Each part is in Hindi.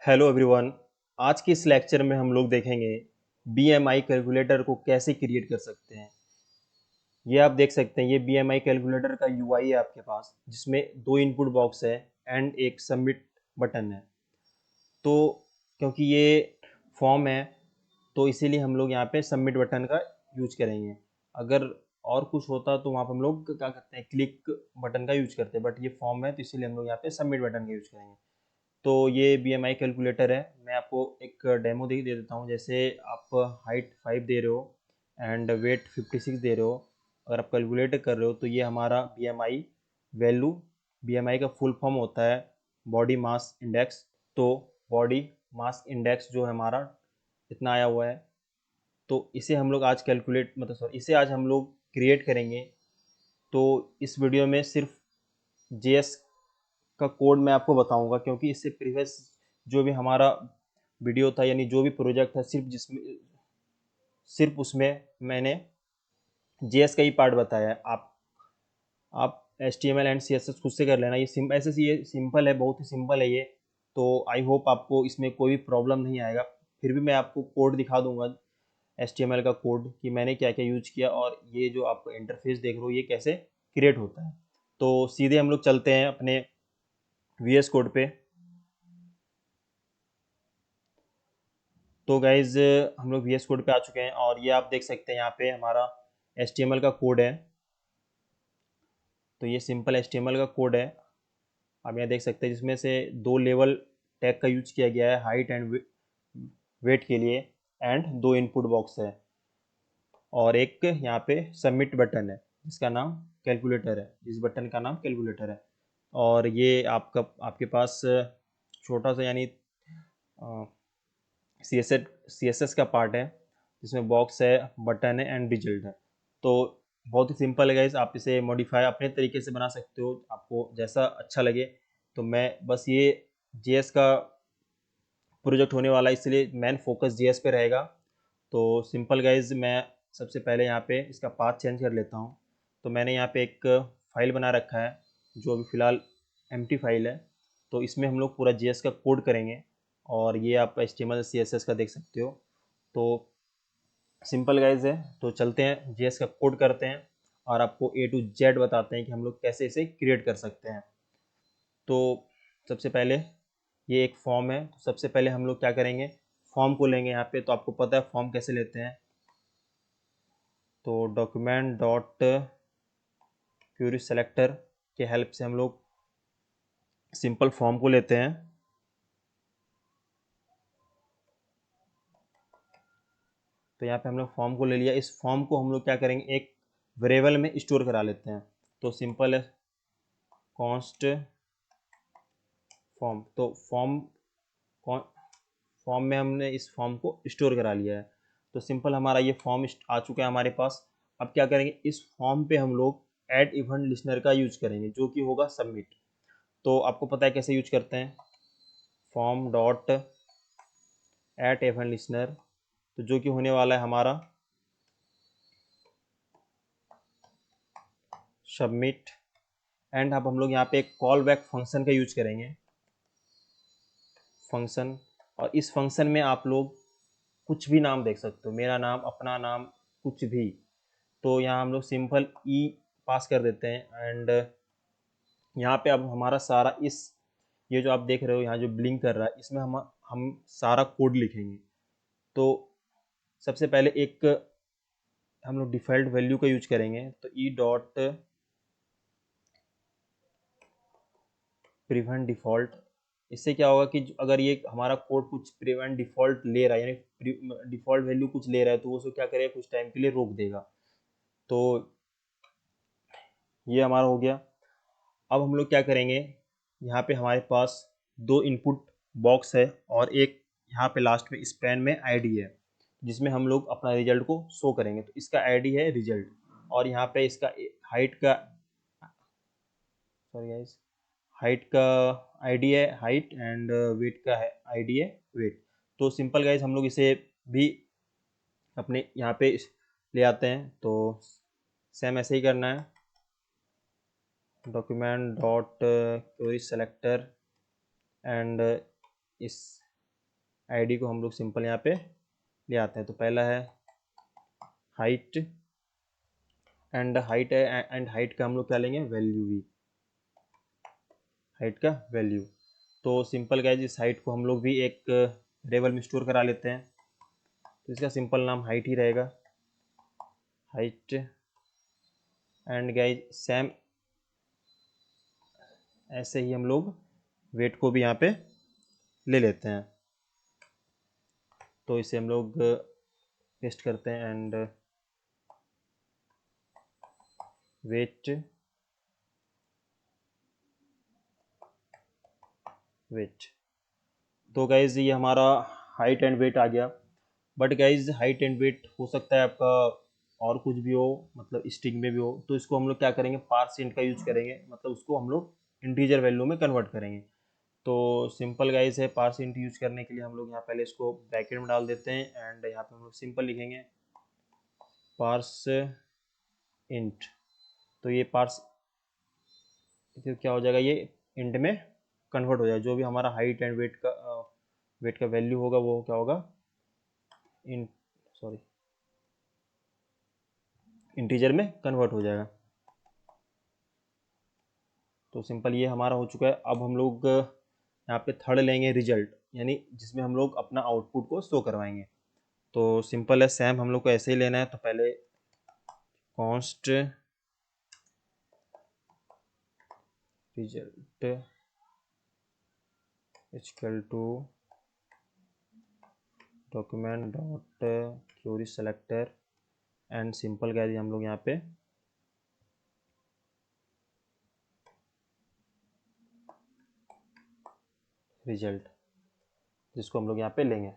Hello everyone. आज के इस लेक्चर में हम लोग देखेंगे बीएमआई कैलकुलेटर को कैसे क्रिएट कर सकते हैं। ये आप देख सकते हैं, ये बीएमआई कैलकुलेटर का यूआई है आपके पास, जिसमें दो इनपुट बॉक्स है एंड एक सबमिट बटन है। तो क्योंकि ये फॉर्म है तो इसीलिए हम लोग यहाँ पे सबमिट बटन का यूज करेंगे। अगर और कुछ होता तो वहाँ पर हम लोग क्या करते हैं, क्लिक बटन का यूज करते हैं, बट ये फॉर्म है तो इसीलिए हम लोग यहाँ पे सबमिट बटन का यूज करेंगे। तो ये बीएमआई कैलकुलेटर है। मैं आपको एक डेमो दे देता हूँ। जैसे आप हाइट 5 दे रहे हो एंड वेट 56 दे रहे हो, अगर आप कैलकुलेट कर रहे हो तो ये हमारा बीएमआई वैल्यू, बीएमआई का फुल फॉर्म होता है बॉडी मास इंडेक्स। तो बॉडी मास इंडेक्स जो है हमारा इतना आया हुआ है, तो इसे हम लोग आज कैलकुलेट मतलब सॉरी इसे आज हम लोग क्रिएट करेंगे। तो इस वीडियो में सिर्फ जेएस का कोड मैं आपको बताऊंगा, क्योंकि इससे प्रीवियस जो भी हमारा वीडियो था यानी जो भी प्रोजेक्ट था सिर्फ उसमें मैंने जेएस का ही पार्ट बताया है। आप HTML एंड CSS खुद से कर लेना। ये ऐसे ये सिंपल है, बहुत ही सिंपल है ये। तो आई होप आपको इसमें कोई भी प्रॉब्लम नहीं आएगा। फिर भी मैं आपको कोड दिखा दूंगा, HTML का कोड, कि मैंने क्या क्या यूज किया और ये जो आप इंटरफेस देख रहे हो ये कैसे क्रिएट होता है। तो सीधे हम लोग चलते हैं अपने VS कोड पे। तो गाइज हम लोग VS कोड पे आ चुके हैं और ये आप देख सकते हैं यहाँ पे हमारा HTML का कोड है। तो ये सिंपल HTML का कोड है, आप यहाँ देख सकते हैं, जिसमें से दो लेवल टैग का यूज किया गया है, हाइट एंड वेट के लिए, एंड दो इनपुट बॉक्स है और एक यहाँ पे सबमिट बटन है जिसका नाम कैलकुलेटर है, इस बटन का नाम कैलकुलेटर है। और ये आपके पास छोटा सा यानी CSS का पार्ट है, जिसमें बॉक्स है, बटन है एंड रिजल्ट है। तो बहुत ही सिंपल है गाइस, आप इसे मॉडिफाई अपने तरीके से बना सकते हो, आपको जैसा अच्छा लगे। तो मैं बस ये JS का प्रोजेक्ट होने वाला है, इसलिए मेन फोकस JS पे रहेगा। तो सिंपल गाइज, मैं सबसे पहले यहाँ पे इसका पाथ चेंज कर लेता हूँ। तो मैंने यहाँ पे एक फाइल बना रखा है जो अभी फ़िलहाल एम्प्टी फाइल है। तो इसमें हम लोग पूरा JS का कोड करेंगे और ये आप HTML CSS का देख सकते हो। तो सिंपल गाइज है, तो चलते हैं JS का कोड करते हैं और आपको A to Z बताते हैं कि हम लोग कैसे इसे क्रिएट कर सकते हैं। तो सबसे पहले ये एक फॉर्म है, तो सबसे पहले हम लोग क्या करेंगे, फॉर्म को लेंगे यहाँ पे। तो आपको पता है फॉर्म कैसे लेते हैं। तो डॉक्यूमेंट डॉट क्वेरी सेलेक्टर के हेल्प से हम लोग सिंपल फॉर्म को लेते हैं। तो यहाँ पे हम लोग फॉर्म को ले लिया। इस फॉर्म को हम लोग क्या करेंगे, एक वेरिएबल में स्टोर करा लेते हैं। तो सिंपल है कॉन्स्ट फॉर्म। तो फॉर्म में हमने इस फॉर्म को स्टोर करा लिया है। तो सिंपल हमारा ये फॉर्म आ चुका है हमारे पास। अब क्या करेंगे, इस फॉर्म पे हम लोग ऐड इवेंट लिस्नर का यूज करेंगे, जो कि होगा सबमिट। तो आपको पता है कैसे यूज करते हैं, form dot add event listener, तो जो कि होने वाला है हमारा सबमिट। एंड अब हम लोग यहाँ पे एक कॉल बैक फंक्शन का यूज करेंगे, फंक्शन। और इस फंक्शन में आप लोग कुछ भी नाम देख सकते हो, मेरा नाम, अपना नाम, कुछ भी। तो यहाँ हम लोग सिंपल ई पास कर देते हैं एंड यहाँ पे अब हमारा सारा ये जो आप देख रहे हो यहाँ जो ब्लिंक कर रहा है, इसमें हम सारा कोड लिखेंगे। तो सबसे पहले एक हम लोग डिफ़ॉल्ट वैल्यू का यूज करेंगे। तो ई डॉट प्रिवेंट डिफ़ॉल्ट। इससे क्या होगा कि अगर ये हमारा कोड कुछ प्रिवेंट डिफ़ॉल्ट ले रहा है, यानी डिफ़ॉल्ट वैल्यू कुछ ले रहा है, तो वो उसको क्या करेगा, कुछ टाइम के लिए रोक देगा। तो ये हमारा हो गया। अब हम लोग क्या करेंगे, यहाँ पे हमारे पास दो इनपुट बॉक्स है और एक यहाँ पे लास्ट में स्पैन में आईडी है, जिसमें हम लोग अपना रिजल्ट को शो करेंगे। तो इसका आईडी है रिजल्ट और यहाँ पे इसका हाइट का, सॉरी गाइस, हाइट का आईडी है हाइट एंड वेट का है आईडी है वेट। तो सिंपल गाइस, हम लोग इसे भी अपने यहाँ पे ले आते हैं। तो सेम ऐसे ही करना है, document dot query selector and इस आईडी को हम लोग सिंपल यहाँ पे ले आते हैं। तो पहला है हाइट, एंड हाइट का हम लोग क्या लेंगे, वैल्यू भी, हाइट का वैल्यू। तो सिंपल गाइज इस हाइट को हम लोग भी एक वेरिएबल में स्टोर करा लेते हैं। तो इसका सिंपल नाम हाइट ही रहेगा, हाइट। एंड गाइज सेम ऐसे ही हम लोग वेट को भी यहाँ पे ले लेते हैं। तो इसे हम लोग पेस्ट करते हैं, एंड वेट, वेट। तो गाइज ये हमारा हाइट एंड वेट आ गया। But guys height and weight हो सकता है आपका और कुछ भी हो, मतलब स्ट्रिंग में भी हो। तो इसको हम लोग क्या करेंगे, पार्सेंट का यूज करेंगे, मतलब उसको हम लोग इंटीजर वैल्यू में कन्वर्ट करेंगे। तो सिंपल गाइज है, पार्सेंट यूज करने के लिए हम लोग यहाँ पहले इसको ब्रैकेट में डाल देते हैं, एंड यहाँ पे हम लोग सिंपल लिखेंगे पार्स इंट। तो ये पार्स फिर क्या हो जाएगा, ये इंट में कन्वर्ट हो जाएगा। जो भी हमारा हाइट एंड वेट का वैल्यू होगा वो क्या होगा, इन सॉरी इंटीजर में कन्वर्ट हो जाएगा। तो सिंपल ये हमारा हो चुका है। अब हम लोग यहाँ पे थर्ड लेंगे रिजल्ट, यानी जिसमें हम लोग अपना आउटपुट को शो करवाएंगे। तो सिंपल है, सेम हम लोग को ऐसे ही लेना है। तो पहले const result equal to document dot query selector, and simple guys हम लोग यहाँ पे रिजल्ट, जिसको हम लोग यहाँ पे लेंगे।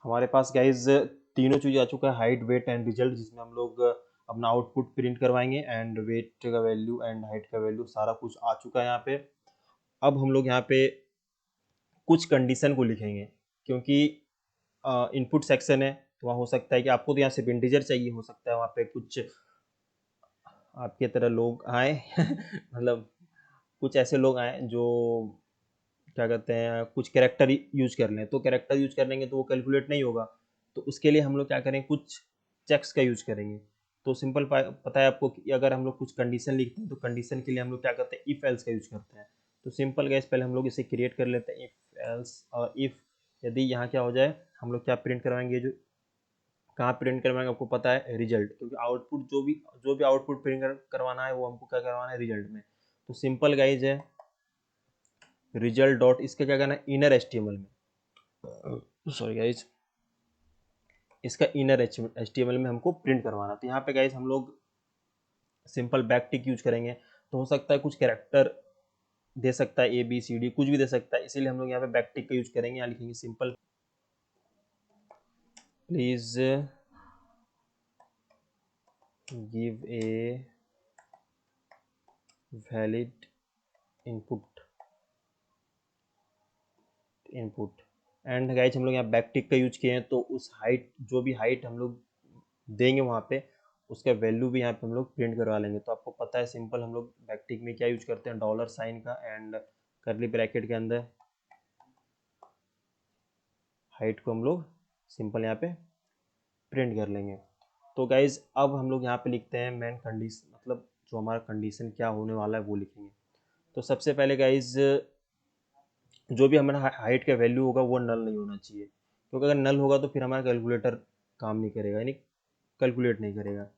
हमारे पास गाइज तीनों चीज़ आ चुका है, हाइट वेट एंड रिजल्ट, जिसमें हम लोग अपना आउटपुट प्रिंट करवाएंगे, एंड वेट का वैल्यू एंड हाइट का वैल्यू सारा कुछ आ चुका है यहाँ पे। अब हम लोग यहाँ पे कुछ कंडीशन को लिखेंगे, क्योंकि इनपुट सेक्शन है, तो वहाँ हो सकता है कि आपको तो यहाँ सिर्फ इंटीजर चाहिए, हो सकता है वहाँ पे कुछ आपके तरह लोग आए मतलब कुछ ऐसे लोग आए जो क्या कहते हैं, कुछ कैरेक्टर यूज कर लें। तो कैरेक्टर यूज कर लेंगे तो वो कैलकुलेट नहीं होगा। तो उसके लिए हम लोग क्या करें, कुछ चेक्स का यूज करेंगे। तो सिंपल पता है आपको कि अगर हम लोग कुछ कंडीशन लिखते हैं तो कंडीशन के लिए हम लोग क्या करते हैं, इफ एल्स का यूज करते हैं। तो सिंपल गैस पहले हम लोग इसे क्रिएट कर लेते हैं, इफ एल्स। और इफ यदि यहाँ क्या हो जाए, हम लोग क्या प्रिंट करवाएंगे, जो कहाँ प्रिंट करवाएंगे आपको पता है, रिजल्ट। क्योंकि आउटपुट जो भी आउटपुट प्रिंट करवाना है वो हमको क्या करवाना है, रिजल्ट में। तो सिंपल गाइज है, रिजल्ट डॉट इसका क्या करना है, इनर एचटीएमएल में, सॉरी गाइज, इसका इनर एचटीएमएल में हमको प्रिंट करवाना। तो यहाँ पे गाइज हम लोग सिंपल बैक टिक यूज करेंगे। तो हो सकता है कुछ कैरेक्टर दे सकता है, ए बी सी डी कुछ भी दे सकता है, इसीलिए हम लोग यहाँ पे बैक टिक का यूज करेंगे। यहाँ लिखेंगे simple please give a valid input, and guys हम लोग यहाँ बैक टिक का यूज किए हैं। तो उस हाइट, जो भी हाइट हम लोग देंगे वहाँ पे, उसका वैल्यू भी यहाँ पे हम लोग प्रिंट करवा लेंगे। तो आपको पता है सिंपल हम लोग बैकटिक में क्या यूज करते हैं, डॉलर साइन का, एंड करली ब्रैकेट के अंदर हाइट को हम लोग सिंपल यहाँ पे प्रिंट कर लेंगे। तो गाइज अब हम लोग यहाँ पे लिखते हैं मेन कंडीशन, मतलब जो हमारा कंडीशन क्या होने वाला है वो लिखेंगे। तो सबसे पहले गाइज जो भी हमारा हाइट का वैल्यू होगा वो नल नहीं होना चाहिए, क्योंकि अगर नल होगा तो फिर हमारा कैलकुलेटर काम नहीं करेगा, यानी कैलकुलेट नहीं करेगा।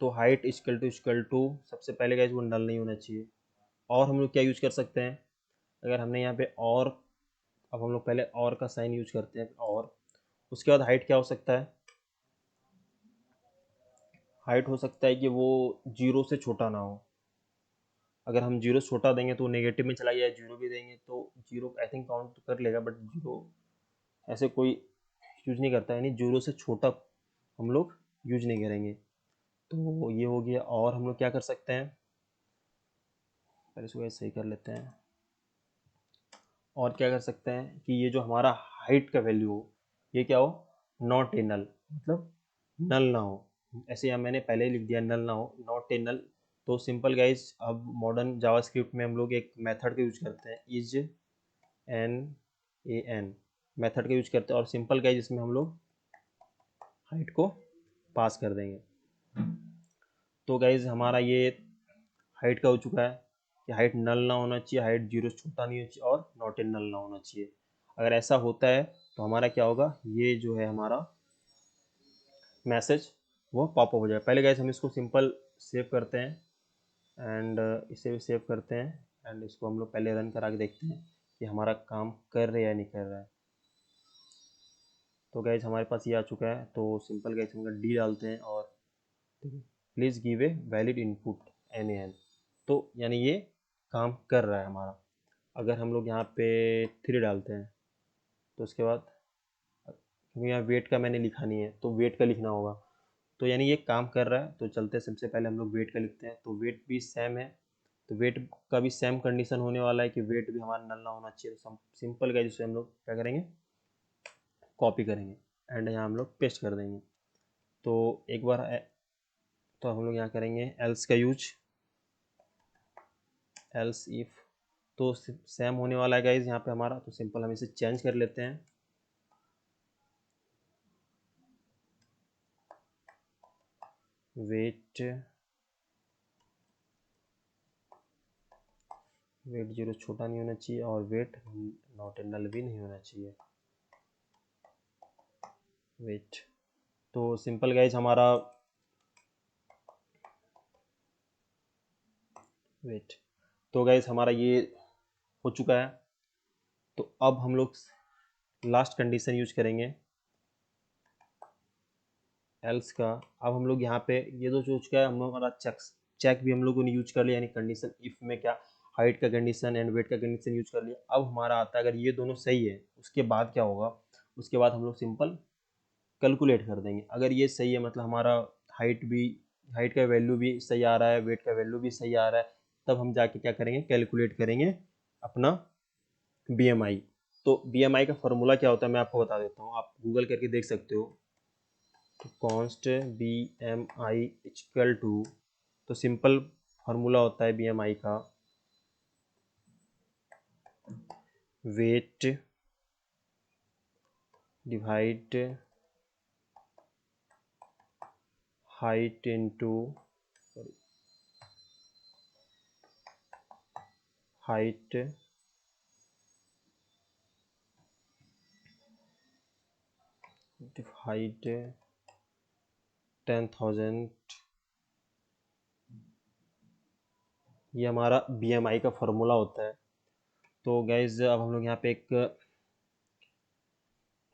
तो हाइट इक्वल टू सबसे पहले गाइज वो नल नहीं होना चाहिए। और हम लोग क्या यूज कर सकते हैं, अगर हमने यहाँ पे और, अब हम लोग पहले और का साइन यूज करते हैं। और उसके बाद हाइट क्या हो सकता है, हाइट हो सकता है कि वो जीरो से छोटा ना हो। अगर हम जीरो से छोटा देंगे तो नेगेटिव में चला गया, जीरो भी देंगे तो जीरो आई थिंक काउंट कर लेगा, बट जीरो ऐसे कोई यूज नहीं करता है, यानी जीरो से छोटा हम लोग यूज नहीं करेंगे। तो ये हो गया। और हम लोग क्या कर सकते हैं, पहले इसको सही कर लेते हैं। और क्या कर सकते हैं कि ये जो हमारा हाइट का वैल्यू हो, ये क्या हो, नॉट ए नल, मतलब नल ना हो। ऐसे यहाँ मैंने पहले ही लिख दिया, नल ना हो, नॉट ए नल। तो सिंपल गाइज अब मॉडर्न जावास्क्रिप्ट में हम लोग एक मेथड का यूज करते हैं, इज एन AN मेथड का यूज करते हैं और सिंपल का है जिसमें हम लोग हाइट को पास कर देंगे। तो गाइज हमारा ये हाइट का हो चुका है कि हाइट नल ना होना चाहिए, हाइट 0 से छोटा नहीं होना चाहिए और नॉट इन नल ना होना चाहिए। अगर ऐसा होता है तो हमारा क्या होगा, ये जो है हमारा मैसेज वो पॉपअप हो जाएगा। पहले गाइज हम इसको सिंपल सेव करते हैं एंड इसे भी सेव करते हैं एंड इसको हम लोग पहले रन करा के देखते हैं कि हमारा काम कर रहा है या नहीं कर रहा है। तो गाइज हमारे पास ये आ चुका है। तो सिंपल गाइज हम डी डालते हैं और please give a valid input NaN। तो यानी ये काम कर रहा है हमारा। अगर हम लोग यहाँ पे 3 डालते हैं तो उसके बाद, क्योंकि यहाँ वेट का मैंने लिखा नहीं है तो वेट का लिखना होगा, तो यानी ये काम कर रहा है। तो चलते सबसे पहले हम लोग वेट का लिखते हैं। तो वेट भी सेम है, तो वेट का भी सेम कंडीशन होने वाला है कि वेट भी हमारा नल ना होना चाहिए। तो सिंपल का जिससे हम लोग क्या करेंगे, कॉपी करेंगे एंड यहाँ हम लोग पेस्ट कर देंगे। तो एक बार तो हम लोग यहाँ करेंगे एल्स का यूज, एल्स इफ, तो सेम होने वाला है गाइज यहाँ पे हमारा। तो सिंपल हम इसे चेंज कर लेते हैं। वेट 0 छोटा नहीं होना चाहिए और वेट नॉट ए नल भी नहीं होना चाहिए। वेट, तो सिंपल गाइज हमारा वेट, तो गाइज हमारा ये हो चुका है। तो अब हम लोग लास्ट कंडीशन यूज करेंगे एल्स का। अब हम लोग यहाँ पे ये तो जो चुका है हम लोग, हमारा चेक भी हम लोगों ने यूज कर लिया, यानी कंडीशन इफ में क्या हाइट का कंडीशन एंड वेट का कंडीशन यूज कर लिया। अब हमारा आता है अगर ये दोनों सही है उसके बाद क्या होगा, उसके बाद हम लोग सिंपल कैलकुलेट कर देंगे। अगर ये सही है मतलब हमारा हाइट का वैल्यू भी सही आ रहा है, वेट का वैल्यू भी सही आ रहा है, तब हम जाके क्या करेंगे, कैलकुलेट करेंगे अपना BMI। तो BMI का फॉर्मूला क्या होता है मैं आपको बता देता हूँ, आप गूगल करके देख सकते हो। तो कॉन्स्ट BMI इक्वल टू, तो सिंपल फार्मूला होता है BMI का, weight divide height into height divide 10,000। ये हमारा BMI का फॉर्मूला होता है। तो गाइज अब हम लोग यहाँ पे एक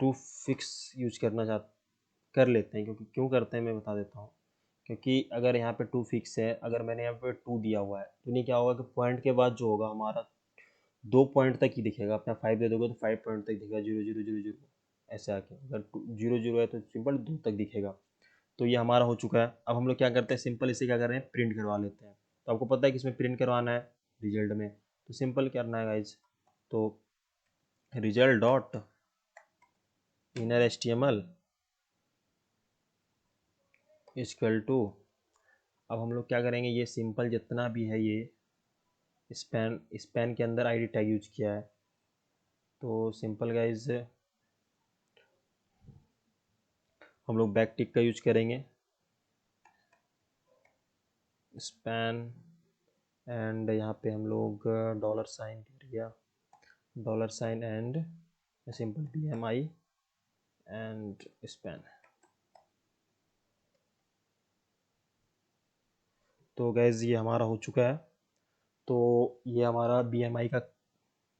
टू फिक्स यूज कर लेते हैं, क्योंकि क्यों करते हैं मैं बता देता हूँ। क्योंकि अगर यहाँ पे टू फिक्स है, अगर मैंने यहाँ पे 2 दिया हुआ है तो नहीं क्या होगा कि पॉइंट के बाद जो होगा हमारा 2 पॉइंट तक ही दिखेगा। अपना 5 दे दोगे तो 5 पॉइंट तक दिखेगा, 0 0 0 0 ऐसे आके। अगर 0 0 है तो सिंपल 2 तक दिखेगा। तो ये हमारा हो चुका है। अब हम लोग क्या करते हैं, सिंपल इसे क्या कर रहे हैं, प्रिंट करवा लेते हैं। तो आपको पता है कि इसमें प्रिंट करवाना है रिजल्ट में, तो सिंपल करना है गाइज। तो result dot inner HTML equal to, अब हम लोग क्या करेंगे, ये सिंपल जितना भी है ये स्पैन के अंदर ID टैग यूज किया है। तो सिंपल गाइज हम लोग बैक टिक का यूज करेंगे, स्पैन एंड यहाँ पे हम लोग $साइन कर दिया, $साइन and simple BMI and span. तो गैज़ ये हमारा हो चुका है। तो ये हमारा BMI का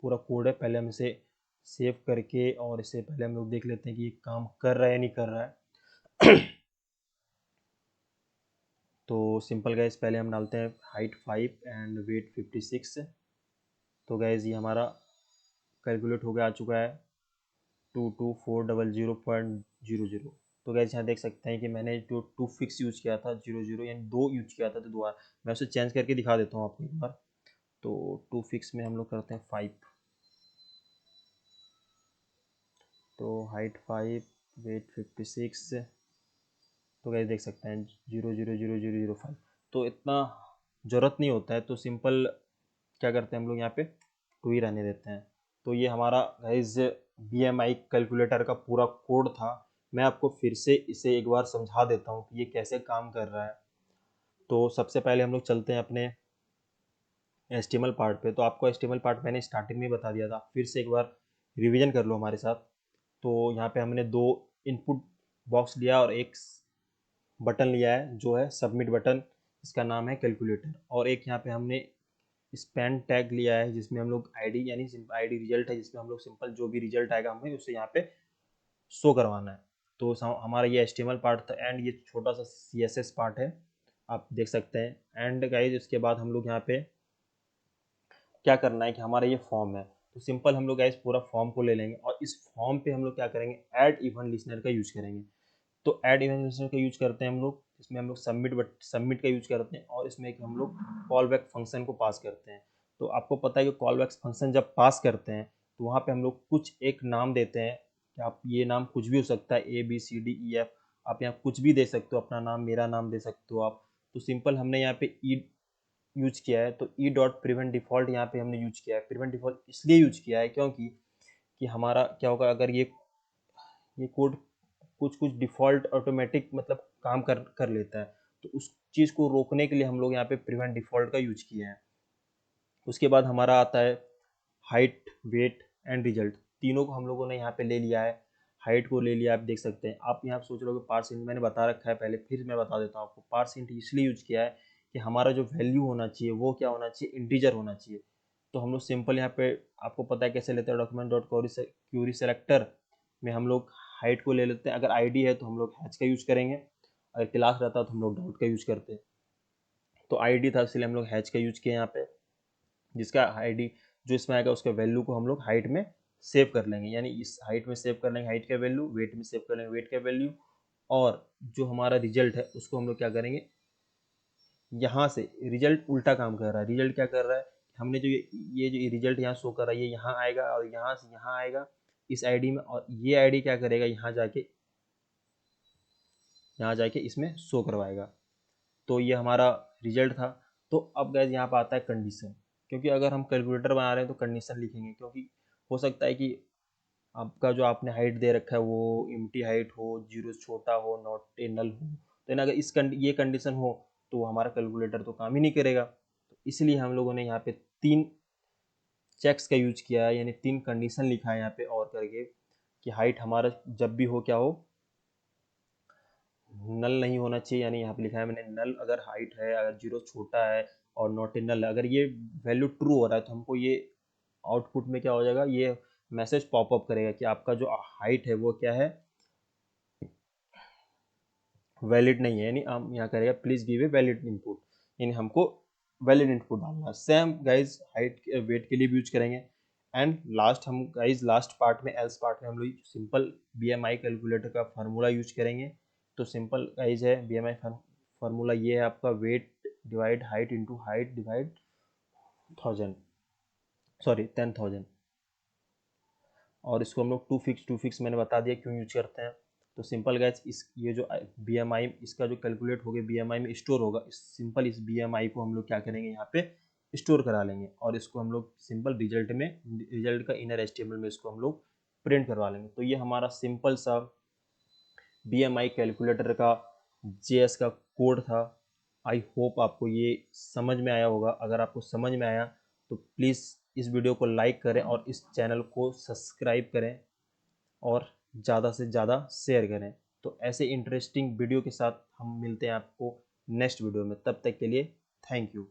पूरा कोड है। पहले हम इसे सेव करके और इसे पहले हम लोग देख लेते हैं कि ये काम कर रहा है या नहीं कर रहा है। तो सिंपल गैस पहले हम डालते हैं हाइट 5 एंड वेट 56। तो गैस ये हमारा कैलकुलेट हो गया, आ चुका है 22400.00। तो गैस यहाँ देख सकते हैं कि मैंने जो 2 फिक्स यूज किया था 00 यानी 2 यूज किया था, तो दोबारा मैं उसे चेंज करके दिखा देता हूँ आपको एक बार। तो 2 फिक्स में हम लोग करते हैं 5, तो हाइट 5 वेट 56। तो गैस देख सकते हैं 0 0 0 0 0 5। तो इतना ज़रूरत नहीं होता है, तो सिंपल क्या करते हैं हम लोग यहाँ पे 2 ही रहने देते हैं। तो ये हमारा गाइज BMI कैलकुलेटर का पूरा कोड था, मैं आपको फिर से इसे एक बार समझा देता हूँ कि ये कैसे काम कर रहा है। तो सबसे पहले हम लोग चलते हैं अपने HTML पार्ट पे। तो आपको HTML पार्ट मैंने स्टार्टिंग में बता दिया था, फिर से एक बार रिवीजन कर लो हमारे साथ। तो यहाँ पे हमने दो इनपुट बॉक्स लिया और एक बटन लिया है जो है सबमिट बटन, इसका नाम है कैलकुलेटर। और एक यहाँ पे हमने स्पैन टैग लिया है जिसमें हम लोग आईडी यानी आईडी रिजल्ट है, जिसमें हम लोग सिंपल जो भी रिजल्ट आएगा हमें उसे यहाँ पे शो करवाना है। तो हमारा ये HTML पार्ट था एंड ये छोटा सा CSS पार्ट है, आप देख सकते हैं। एंड गाइज इसके बाद हम लोग यहाँ पे क्या करना है कि हमारा ये फॉर्म है, तो सिंपल हम लोग गाइज पूरा फॉर्म को ले लेंगे और इस फॉर्म पे हम लोग क्या करेंगे, ऐड इवन लिसनर का यूज करेंगे। तो ऐड इवन लिसनर का यूज करते हैं हम लोग, इसमें हम लोग सबमिट का यूज करते हैं और इसमें एक हम लोग कॉल बैक फंक्शन को पास करते हैं। तो आपको पता है कि कॉल बैक फंक्शन जब पास करते हैं तो वहाँ पे हम लोग कुछ एक नाम देते हैं कि आप ये नाम कुछ भी हो सकता है, ABCDEF, आप यहाँ कुछ भी दे सकते हो, अपना नाम, मेरा नाम दे सकते हो आप। तो सिंपल हमने यहाँ पे ई यूज किया है, तो ई डॉट प्रिवेंट डिफॉल्ट यहाँ पे हमने यूज किया है। प्रिवेंट डिफॉल्ट इसलिए यूज किया है क्योंकि कि हमारा क्या होगा, अगर ये कोड कुछ कुछ डिफ़ॉल्ट ऑटोमेटिक मतलब काम कर लेता है, तो उस चीज़ को रोकने के लिए हम लोग यहाँ पे प्रिवेंट डिफ़ॉल्ट का यूज किया है। उसके बाद हमारा आता है हाइट, वेट एंड रिजल्ट, तीनों को हम लोगों ने यहाँ पे ले लिया है। हाइट को ले लिया, आप देख सकते हैं। आप यहाँ सोच रहे हो पार्स इंट, मैंने बता रखा है पहले, फिर मैं बता देता हूँ आपको। पार्स इंट इसलिए यूज किया है कि हमारा जो वैल्यू होना चाहिए वो क्या होना चाहिए, इंटीजर होना चाहिए। तो हम लोग सिंपल यहाँ पे, आपको पता है कैसे लेते हैं, डॉक्यूमेंट डॉट क्यूरी सेलेक्टर में हम लोग हाइट को ले लेते हैं। अगर आईडी है तो हम लोग हैच का यूज करेंगे, अगर क्लास रहता तो हम लोग डॉट का यूज करते हैं। तो आईडी था इसलिए हम लोग हैच का यूज किए यहाँ पे, जिसका आईडी जो इसमें आएगा उसके वैल्यू को हम लोग हाइट में सेव कर लेंगे, यानी इस हाइट में सेव कर लेंगे हाइट का वैल्यू, वेट में सेव कर लेंगे वेट का वैल्यू, और जो हमारा रिजल्ट है उसको हम लोग क्या करेंगे, यहाँ से रिजल्ट उल्टा काम कर रहा है। रिजल्ट क्या कर रहा है, हमने जो ये जो रिजल्ट यहाँ शो कर रहा है ये यहाँ आएगा और यहाँ से यहाँ आएगा इस आईडी में, और ये आईडी क्या करेगा, यहाँ जाके इसमें शो करवाएगा। तो ये हमारा रिजल्ट था। तो अब गैस यहाँ पर आता है कंडीशन, क्योंकि अगर हम कैलकुलेटर बना रहे हैं तो कंडीशन लिखेंगे, क्योंकि हो सकता है कि आपका जो आपने हाइट दे रखा है वो एम्प्टी हाइट हो, जीरो छोटा हो, नॉट ए नल हो, तो अगर ये कंडीशन हो तो हमारा कैलकुलेटर तो काम ही नहीं करेगा। तो इसलिए हम लोगों ने यहाँ पे 3 चेक्स का यूज किया है, यानी 3 कंडीशन लिखा है यहाँ पे और करके, कि हाइट हमारा जब भी हो क्या हो, नल नहीं होना चाहिए। यानी यहाँ पे लिखा है मैंने, नल अगर हाइट है, अगर जीरो छोटा है और नॉट ए नल, अगर ये वैल्यू ट्रू हो रहा है तो हमको ये आउटपुट में क्या हो जाएगा, ये मैसेज पॉपअप करेगा कि आपका जो हाइट है वो क्या है, वैलिड नहीं है। यानी हम यहाँ करेगा please give a valid input, यानी हमको वैलिड इनपुट डालना है। सेम गाइज हाइट वेट के लिए भी यूज करेंगे। एंड लास्ट हम गाइज लास्ट पार्ट में, एल्स पार्ट में हम लोग सिंपल BMI कैलकुलेटर का फार्मूला यूज करेंगे। तो सिंपल गाइज है BMI फार्मूला ये है आपका, weight divide height into height divide 10,000, और इसको हम लोग टू फिक्स मैंने बता दिया क्यों यूज करते हैं। तो सिंपल गैस इस ये जो BMI इसका जो कैलकुलेट होगा BMI में स्टोर होगा, सिंपल इस BMI को हम लोग क्या करेंगे, यहाँ पे स्टोर करा लेंगे, और इसको हम लोग सिंपल रिजल्ट का इनर HTML में इसको हम लोग प्रिंट करवा लेंगे। तो ये हमारा सिंपल सा BMI कैलकुलेटर का JS का कोड था। आई होप आपको ये समझ में आया होगा। अगर आपको समझ में आया तो प्लीज़ इस वीडियो को लाइक करें और इस चैनल को सब्सक्राइब करें और ज़्यादा से ज़्यादा शेयर करें। तो ऐसे इंटरेस्टिंग वीडियो के साथ हम मिलते हैं आपको नेक्स्ट वीडियो में, तब तक के लिए थैंक यू।